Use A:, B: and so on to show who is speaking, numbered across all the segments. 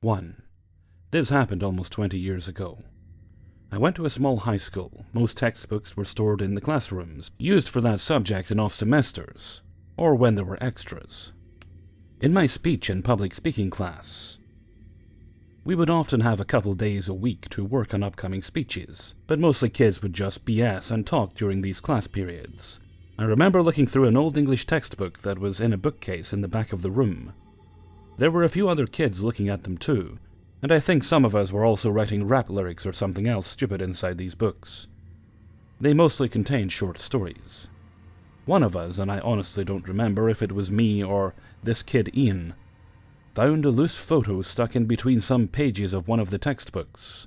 A: 1. This happened almost 20 years ago. I went to a small high school. Most textbooks were stored in the classrooms, used for that subject in off semesters, or when there were extras. In my speech and public speaking class, we would often have a couple days a week to work on upcoming speeches, but mostly kids would just BS and talk during these class periods. I remember looking through an old English textbook that was in a bookcase in the back of the room. There were a few other kids looking at them too, and I think some of us were also writing rap lyrics or something else stupid inside these books. They mostly contained short stories. One of us, and I honestly don't remember if it was me or this kid Ian, found a loose photo stuck in between some pages of one of the textbooks.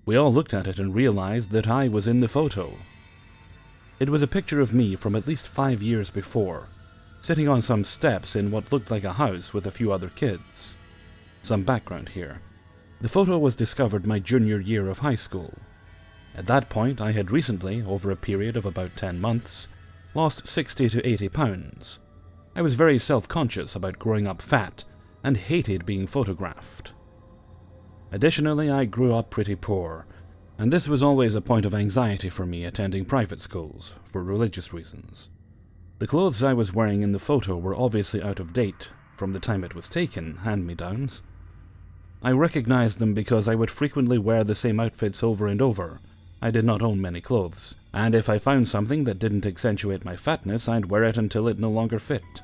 A: We all looked at it and realized that I was in the photo. It was a picture of me from at least 5 years before, sitting on some steps in what looked like a house with a few other kids. Some background here. The photo was discovered my junior year of high school. At that point, I had recently, over a period of about 10 months, lost 60 to 80 pounds. I was very self-conscious about growing up fat and hated being photographed. Additionally, I grew up pretty poor, and this was always a point of anxiety for me attending private schools, for religious reasons. The clothes I was wearing in the photo were obviously out of date from the time it was taken, hand-me-downs. I recognized them because I would frequently wear the same outfits over and over. I did not own many clothes, and if I found something that didn't accentuate my fatness, I'd wear it until it no longer fit.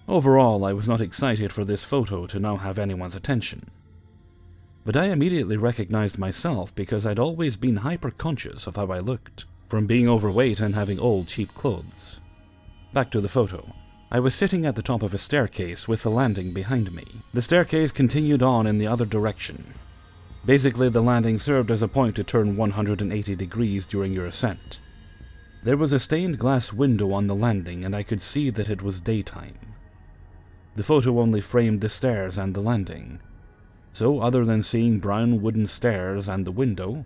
A: Overall, I was not excited for this photo to now have anyone's attention. But I immediately recognized myself because I'd always been hyper-conscious of how I looked, from being overweight and having old, cheap clothes. Back to the photo. I was sitting at the top of a staircase with the landing behind me. The staircase continued on in the other direction. Basically, the landing served as a point to turn 180 degrees during your ascent. There was a stained glass window on the landing, and I could see that it was daytime. The photo only framed the stairs and the landing. So, other than seeing brown wooden stairs and the window,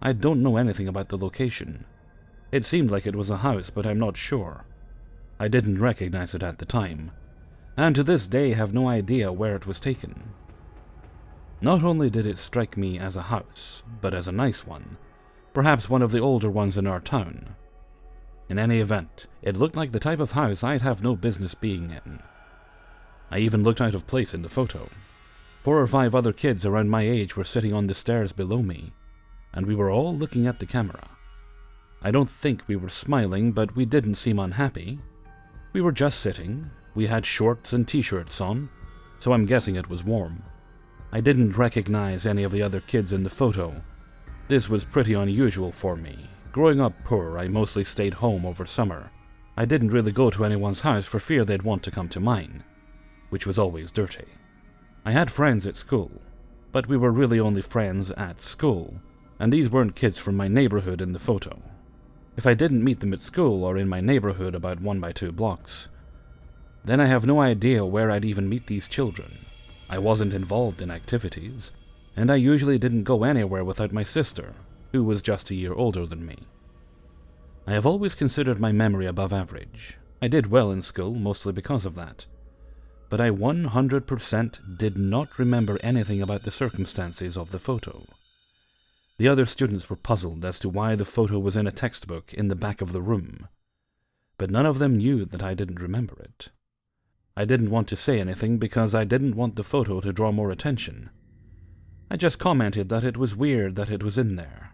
A: I don't know anything about the location. It seemed like it was a house, but I'm not sure. I didn't recognize it at the time, and to this day have no idea where it was taken. Not only did it strike me as a house, but as a nice one, perhaps one of the older ones in our town. In any event, it looked like the type of house I'd have no business being in. I even looked out of place in the photo. 4 or 5 other kids around my age were sitting on the stairs below me, and we were all looking at the camera. I don't think we were smiling, but we didn't seem unhappy. We were just sitting. We had shorts and t-shirts on, so I'm guessing it was warm. I didn't recognize any of the other kids in the photo. This was pretty unusual for me. Growing up poor, I mostly stayed home over summer. I didn't really go to anyone's house for fear they'd want to come to mine, which was always dirty. I had friends at school, but we were really only friends at school, and these weren't kids from my neighborhood in the photo. If I didn't meet them at school or in my neighborhood about 1 by 2 blocks, then I have no idea where I'd even meet these children. I wasn't involved in activities, and I usually didn't go anywhere without my sister, who was just a year older than me. I have always considered my memory above average. I did well in school, mostly because of that. But I 100% did not remember anything about the circumstances of the photo. The other students were puzzled as to why the photo was in a textbook in the back of the room, but none of them knew that I didn't remember it. I didn't want to say anything because I didn't want the photo to draw more attention. I just commented that it was weird that it was in there.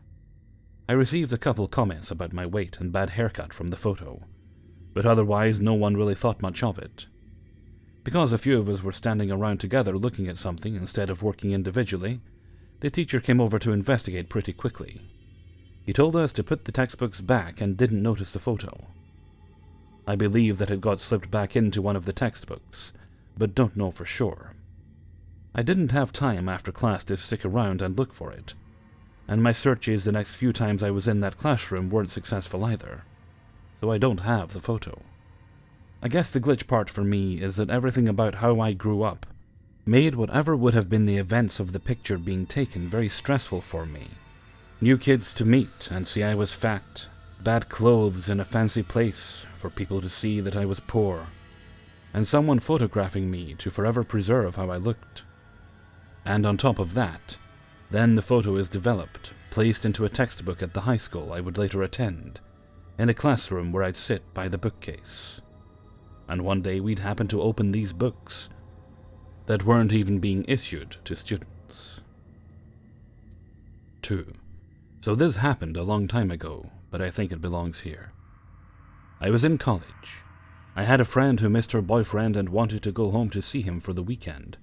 A: I received a couple comments about my weight and bad haircut from the photo, but otherwise no one really thought much of it. Because a few of us were standing around together looking at something instead of working individually, the teacher came over to investigate pretty quickly. He told us to put the textbooks back and didn't notice the photo. I believe that it got slipped back into one of the textbooks, but don't know for sure. I didn't have time after class to stick around and look for it, and my searches the next few times I was in that classroom weren't successful either, so I don't have the photo. I guess the glitch part for me is that everything about how I grew up made whatever would have been the events of the picture being taken very stressful for me. New kids to meet and see I was fat, bad clothes in a fancy place for people to see that I was poor, and someone photographing me to forever preserve how I looked. And on top of that, then the photo is developed, placed into a textbook at the high school I would later attend, in a classroom where I'd sit by the bookcase. And one day we'd happen to open these books that weren't even being issued to students. 2. So this happened a long time ago, but I think it belongs here. I was in college. I had a friend who missed her boyfriend and wanted to go home to see him for the weekend.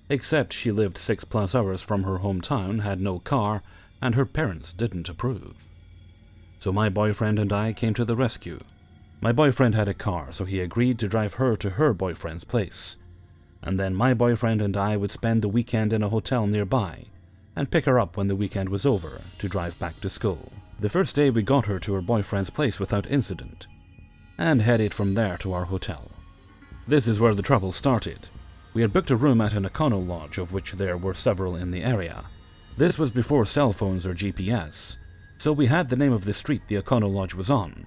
A: Except she lived 6+ hours from her hometown, had no car, and her parents didn't approve. So my boyfriend and I came to the rescue. My boyfriend had a car, so he agreed to drive her to her boyfriend's place. And then my boyfriend and I would spend the weekend in a hotel nearby, and pick her up when the weekend was over to drive back to school. The first day we got her to her boyfriend's place without incident, and headed from there to our hotel. This is where the trouble started. We had booked a room at an Econo Lodge, of which there were several in the area. This was before cell phones or GPS, so we had the name of the street the Econo Lodge was on,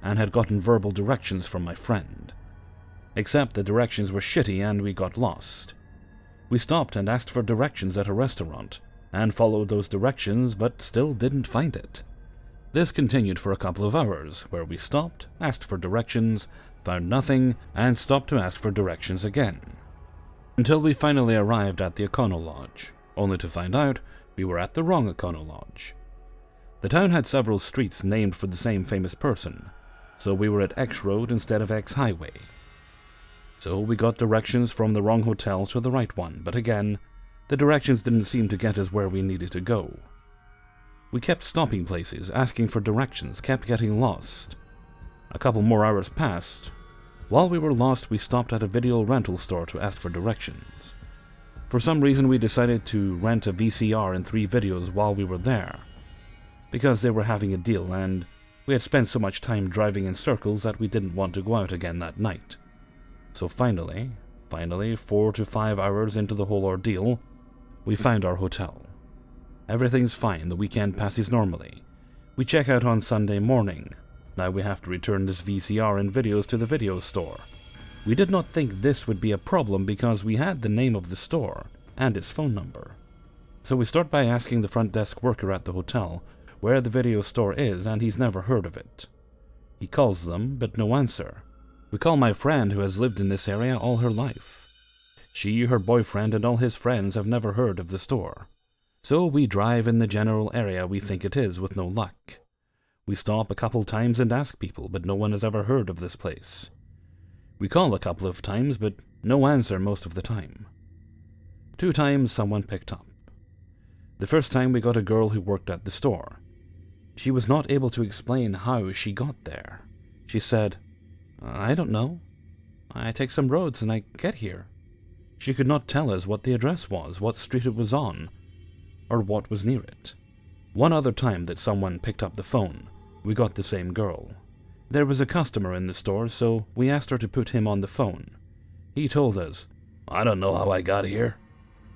A: and had gotten verbal directions from my friend. Except the directions were shitty and we got lost. We stopped and asked for directions at a restaurant, and followed those directions but still didn't find it. This continued for a couple of hours, where we stopped, asked for directions, found nothing, and stopped to ask for directions again. Until we finally arrived at the Econo Lodge, only to find out we were at the wrong Econo Lodge. The town had several streets named for the same famous person, so we were at X Road instead of X Highway. So we got directions from the wrong hotel to the right one, but again, the directions didn't seem to get us where we needed to go. We kept stopping places, asking for directions, kept getting lost. A couple more hours passed. While we were lost, we stopped at a video rental store to ask for directions. For some reason, we decided to rent a VCR and 3 videos while we were there, because they were having a deal and we had spent so much time driving in circles that we didn't want to go out again that night. So finally, 4 to 5 hours into the whole ordeal, we found our hotel. Everything's fine, the weekend passes normally. We check out on Sunday morning. Now we have to return this VCR and videos to the video store. We did not think this would be a problem because we had the name of the store and its phone number. So we start by asking the front desk worker at the hotel where the video store is, and he's never heard of it. He calls them, but no answer. We call my friend who has lived in this area all her life. She, her boyfriend, and all his friends have never heard of the store. So we drive in the general area we think it is with no luck. We stop a couple times and ask people, but no one has ever heard of this place. We call a couple of times, but no answer most of the time. 2 times someone picked up. The first time we got a girl who worked at the store. She was not able to explain how she got there. She said, "I don't know. I take some roads and I get here." She could not tell us what the address was, what street it was on, or what was near it. One other time that someone picked up the phone, we got the same girl. There was a customer in the store, so we asked her to put him on the phone. He told us, "I don't know how I got here."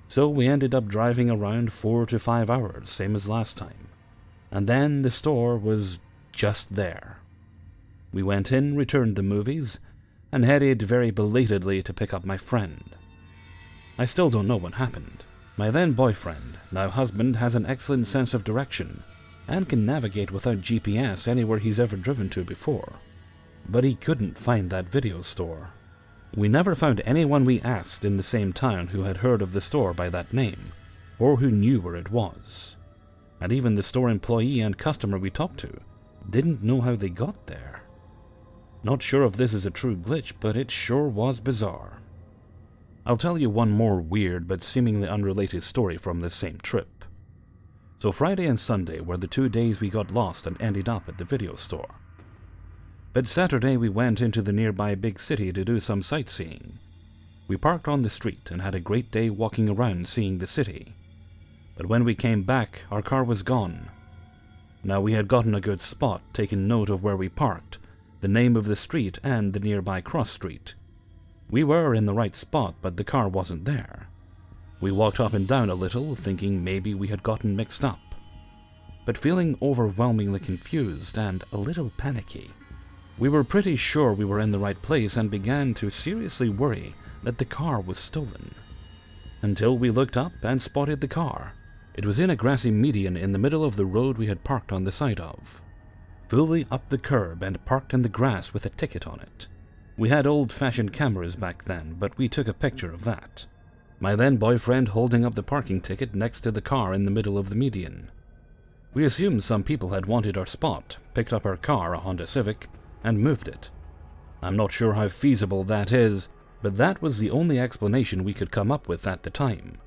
A: So we ended up driving around 4 to 5 hours, same as last time. And then the store was just there. We went in, returned the movies, and headed very belatedly to pick up my friend. I still don't know what happened. My then boyfriend, now husband, has an excellent sense of direction and can navigate without GPS anywhere he's ever driven to before. But he couldn't find that video store. We never found anyone we asked in the same town who had heard of the store by that name, or who knew where it was. And even the store employee and customer we talked to didn't know how they got there. Not sure if this is a true glitch, but it sure was bizarre. I'll tell you one more weird but seemingly unrelated story from this same trip. So Friday and Sunday were the 2 days we got lost and ended up at the video store. But Saturday we went into the nearby big city to do some sightseeing. We parked on the street and had a great day walking around seeing the city. But when we came back, our car was gone. Now we had gotten a good spot, taken note of where we parked, the name of the street and the nearby cross street. We were in the right spot, but the car wasn't there. We walked up and down a little, thinking maybe we had gotten mixed up, but feeling overwhelmingly confused and a little panicky. We were pretty sure we were in the right place and began to seriously worry that the car was stolen. until we looked up and spotted the car. It was in a grassy median in the middle of the road we had parked on the side of, fully up the curb and parked in the grass with a ticket on it. We had old-fashioned cameras back then, but we took a picture of that. My then-boyfriend holding up the parking ticket next to the car in the middle of the median. We assumed some people had wanted our spot, picked up our car, a Honda Civic, and moved it. I'm not sure how feasible that is, but that was the only explanation we could come up with at the time.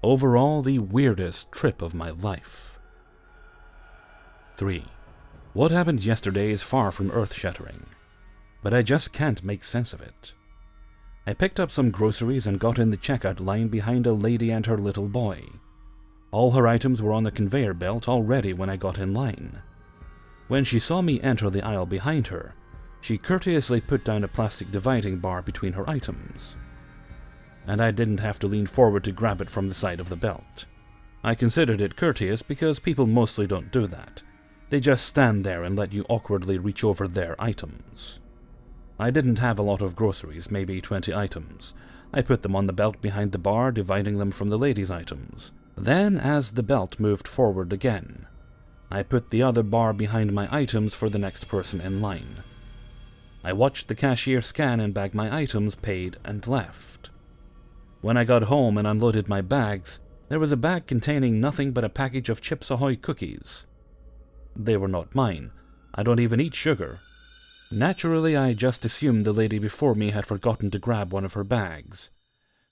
A: Overall, the weirdest trip of my life. 3. What happened yesterday is far from earth-shattering, but I just can't make sense of it. I picked up some groceries and got in the checkout line behind a lady and her little boy. All her items were on the conveyor belt already when I got in line. When she saw me enter the aisle behind her, she courteously put down a plastic dividing bar between her items, and I didn't have to lean forward to grab it from the side of the belt. I considered it courteous because people mostly don't do that. They just stand there and let you awkwardly reach over their items. I didn't have a lot of groceries, maybe 20 items. I put them on the belt behind the bar, dividing them from the lady's items. Then, as the belt moved forward again, I put the other bar behind my items for the next person in line. I watched the cashier scan and bag my items, paid, and left. When I got home and unloaded my bags, there was a bag containing nothing but a package of Chips Ahoy cookies. They were not mine. I don't even eat sugar. Naturally, I just assumed the lady before me had forgotten to grab one of her bags,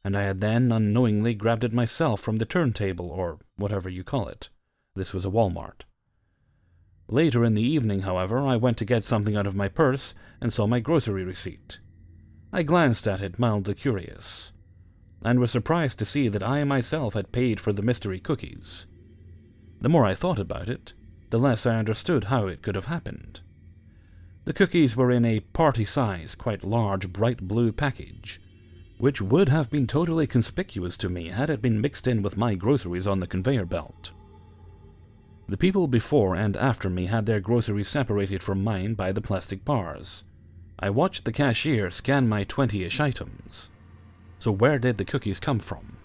A: and I had then unknowingly grabbed it myself from the turntable, or whatever you call it. This was a Walmart. Later in the evening, however, I went to get something out of my purse and saw my grocery receipt. I glanced at it, mildly curious, and was surprised to see that I myself had paid for the mystery cookies. The more I thought about it, the less I understood how it could have happened. The cookies were in a party-size, quite large, bright blue package, which would have been totally conspicuous to me had it been mixed in with my groceries on the conveyor belt. The people before and after me had their groceries separated from mine by the plastic bars. I watched the cashier scan my 20-ish items. So where did the cookies come from?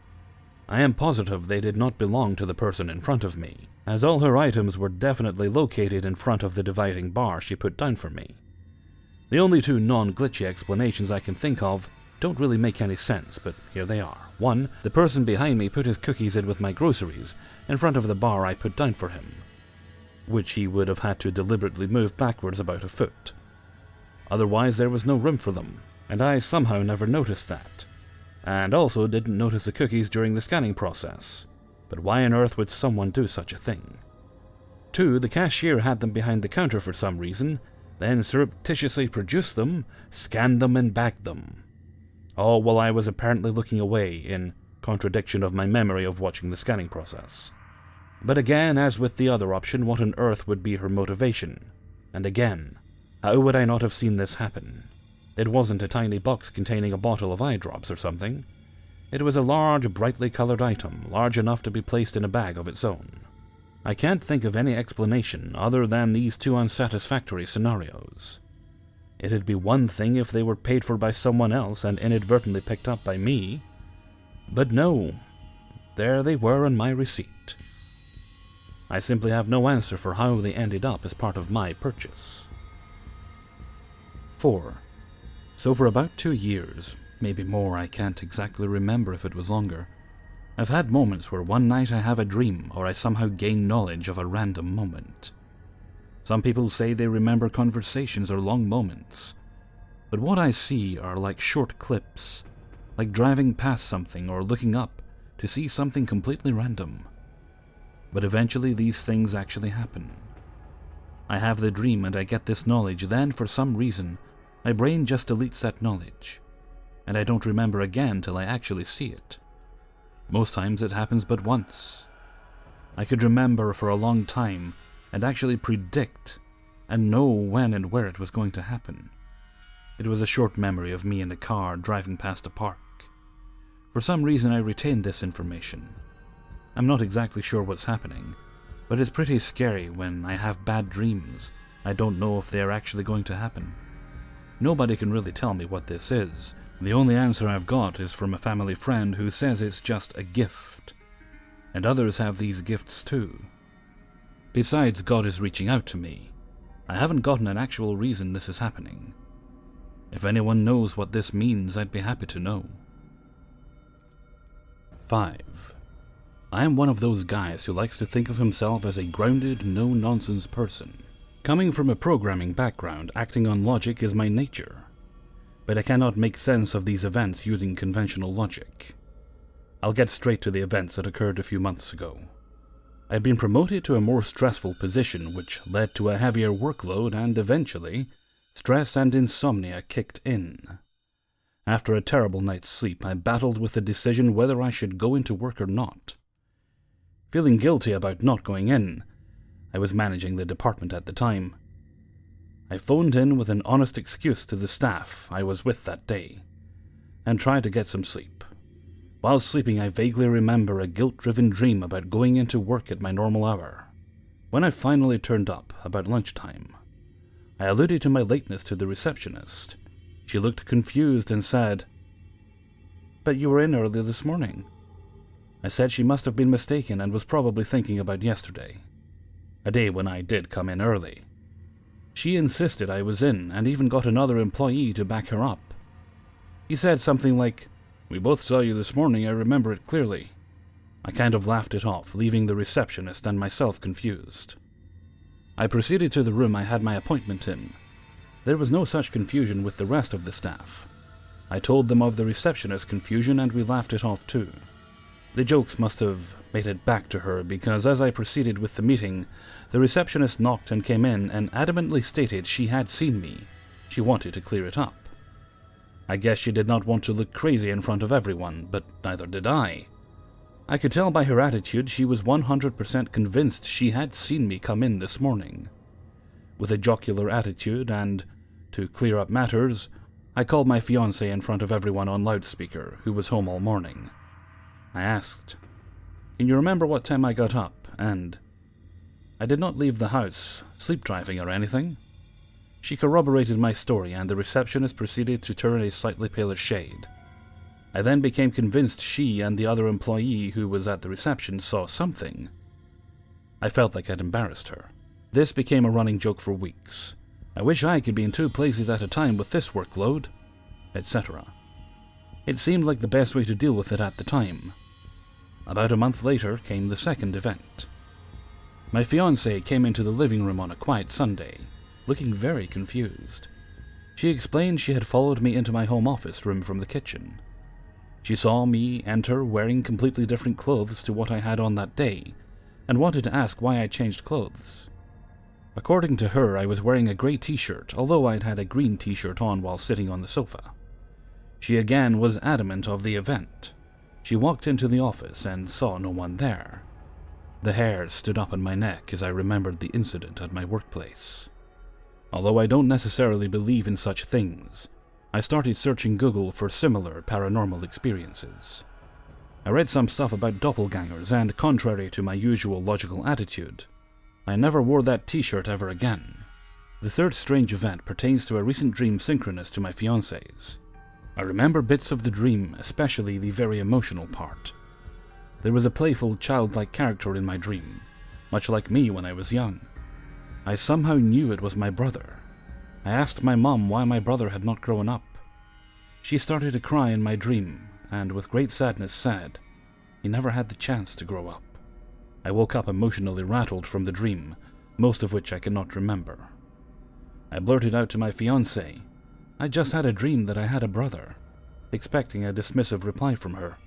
A: I am positive they did not belong to the person in front of me, as all her items were definitely located in front of the dividing bar she put down for me. The only two non-glitchy explanations I can think of don't really make any sense, but here they are. 1. The person behind me put his cookies in with my groceries in front of the bar I put down for him, which he would have had to deliberately move backwards about a foot. Otherwise there was no room for them, and I somehow never noticed that. And also didn't notice the cookies during the scanning process. But why on earth would someone do such a thing? 2. The cashier had them behind the counter for some reason, then surreptitiously produced them, scanned them, and bagged them. All while I was apparently looking away, in contradiction of my memory of watching the scanning process. But again, as with the other option, what on earth would be her motivation? And again, how would I not have seen this happen? It wasn't a tiny box containing a bottle of eye drops or something. It was a large, brightly colored item, large enough to be placed in a bag of its own. I can't think of any explanation other than these two unsatisfactory scenarios. It'd be one thing if they were paid for by someone else and inadvertently picked up by me, but no, there they were on my receipt. I simply have no answer for how they ended up as part of my purchase. 4. So for about 2 years, maybe more, I can't exactly remember if it was longer, I've had moments where one night I have a dream or I somehow gain knowledge of a random moment. Some people say they remember conversations or long moments, but what I see are like short clips, like driving past something or looking up to see something completely random. But eventually these things actually happen. I have the dream and I get this knowledge, then for some reason my brain just deletes that knowledge, and I don't remember again till I actually see it. Most times it happens but once. I could remember for a long time and actually predict and know when and where it was going to happen. It was a short memory of me in a car driving past a park. For some reason I retained this information. I'm not exactly sure what's happening, but it's pretty scary when I have bad dreams. I don't know if they are actually going to happen. Nobody can really tell me what this is, The only answer I've got is from a family friend who says it's just a gift, and others have these gifts too. Besides, God is reaching out to me. I haven't gotten an actual reason this is happening. If anyone knows what this means, I'd be happy to know. 5. I am one of those guys who likes to think of himself as a grounded, no-nonsense person. Coming from a programming background, acting on logic is my nature. But I cannot make sense of these events using conventional logic. I'll get straight to the events that occurred a few months ago. I had been promoted to a more stressful position, which led to a heavier workload, and eventually, stress and insomnia kicked in. After a terrible night's sleep, I battled with the decision whether I should go into work or not. Feeling guilty about not going in, I was managing the department at the time. I phoned in with an honest excuse to the staff I was with that day, and tried to get some sleep. While sleeping, I vaguely remember a guilt-driven dream about going into work at my normal hour. When I finally turned up, about lunchtime, I alluded to my lateness to the receptionist. She looked confused and said, "But you were in early this morning." I said she must have been mistaken and was probably thinking about yesterday, a day when I did come in early. She insisted I was in and even got another employee to back her up. He said something like, "We both saw you this morning, I remember it clearly." I kind of laughed it off, leaving the receptionist and myself confused. I proceeded to the room I had my appointment in. There was no such confusion with the rest of the staff. I told them of the receptionist's confusion and we laughed it off too. The jokes must have made it back to her because as I proceeded with the meeting, the receptionist knocked and came in and adamantly stated she had seen me. She wanted to clear it up. I guess she did not want to look crazy in front of everyone, but neither did I. I could tell by her attitude she was 100% convinced she had seen me come in this morning. With a jocular attitude and, to clear up matters, I called my fiancé in front of everyone on loudspeaker, who was home all morning. I asked, "Can you remember what time I got up?" and I did not leave the house, sleep driving or anything. She corroborated my story and the receptionist proceeded to turn a slightly paler shade. I then became convinced she and the other employee who was at the reception saw something. I felt like I'd embarrassed her. This became a running joke for weeks. I wish I could be in 2 places at a time with this workload, etc. It seemed like the best way to deal with it at the time. About a month later came the second event. My fiancée came into the living room on a quiet Sunday, looking very confused. She explained she had followed me into my home office room from the kitchen. She saw me enter wearing completely different clothes to what I had on that day, and wanted to ask why I changed clothes. According to her, I was wearing a grey t-shirt, although I'd had a green t-shirt on while sitting on the sofa. She again was adamant of the event. She walked into the office and saw no one there. The hair stood up on my neck as I remembered the incident at my workplace. Although I don't necessarily believe in such things, I started searching Google for similar paranormal experiences. I read some stuff about doppelgangers and, contrary to my usual logical attitude, I never wore that t-shirt ever again. The third strange event pertains to a recent dream synchronous to my fiancé's. I remember bits of the dream, especially the very emotional part. There was a playful, childlike character in my dream, much like me when I was young. I somehow knew it was my brother. I asked my mom why my brother had not grown up. She started to cry in my dream, and with great sadness said, "He never had the chance to grow up." I woke up emotionally rattled from the dream, most of which I cannot remember. I blurted out to my fiancée, "I just had a dream that I had a brother," expecting a dismissive reply from her.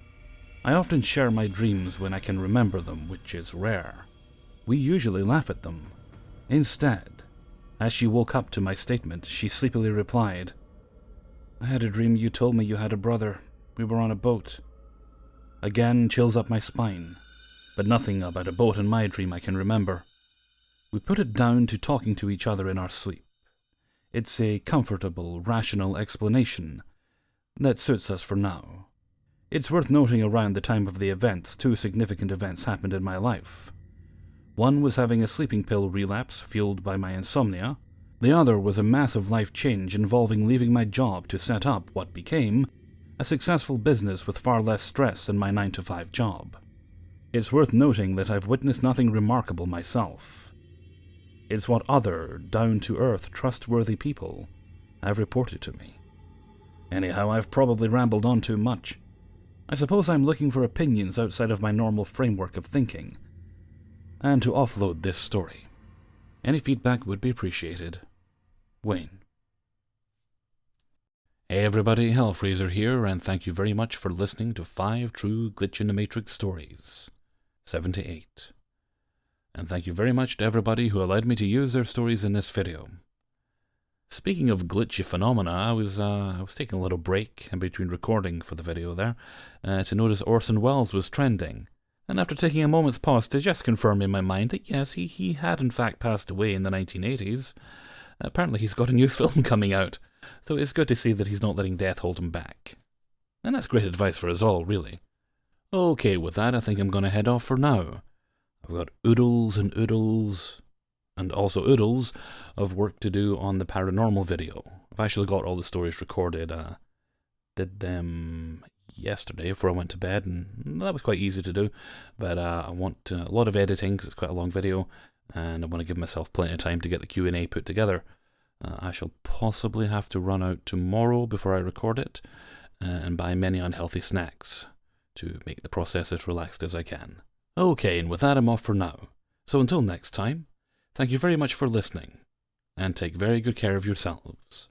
A: I often share my dreams when I can remember them, which is rare. We usually laugh at them. Instead, as she woke up to my statement, she sleepily replied, "I had a dream you told me you had a brother. We were on a boat." Again, chills up my spine, but nothing about a boat in my dream I can remember. We put it down to talking to each other in our sleep. It's a comfortable, rational explanation that suits us for now. It's worth noting around the time of the events, 2 significant events happened in my life. One was having a sleeping pill relapse fueled by my insomnia. The other was a massive life change involving leaving my job to set up what became a successful business with far less stress than my 9-to-5 job. It's worth noting that I've witnessed nothing remarkable myself. It's what other, down-to-earth, trustworthy people have reported to me. Anyhow, I've probably rambled on too much. I suppose I'm looking for opinions outside of my normal framework of thinking, and to offload this story. Any feedback would be appreciated. Wayne. Hey everybody, Hellfreezer here, and thank you very much for listening to 5 True Glitch in the Matrix Stories, 78. And thank you very much to everybody who allowed me to use their stories in this video. Speaking of glitchy phenomena, I was taking a little break in between recording for the video there to notice Orson Welles was trending. And after taking a moment's pause to just confirm in my mind that yes, he had in fact passed away in the 1980s, apparently he's got a new film coming out, so it's good to see that he's not letting death hold him back. And that's great advice for us all, really. Okay, with that, I think I'm going to head off for now. I've got oodles and oodles, and also oodles, of work to do on the paranormal video. I've actually got all the stories recorded, did them yesterday before I went to bed, and that was quite easy to do, but I want a lot of editing because it's quite a long video, and I want to give myself plenty of time to get the Q&A put together. I shall possibly have to run out tomorrow before I record it, and buy many unhealthy snacks to make the process as relaxed as I can. Okay, and with that I'm off for now. So until next time, thank you very much for listening, and take very good care of yourselves.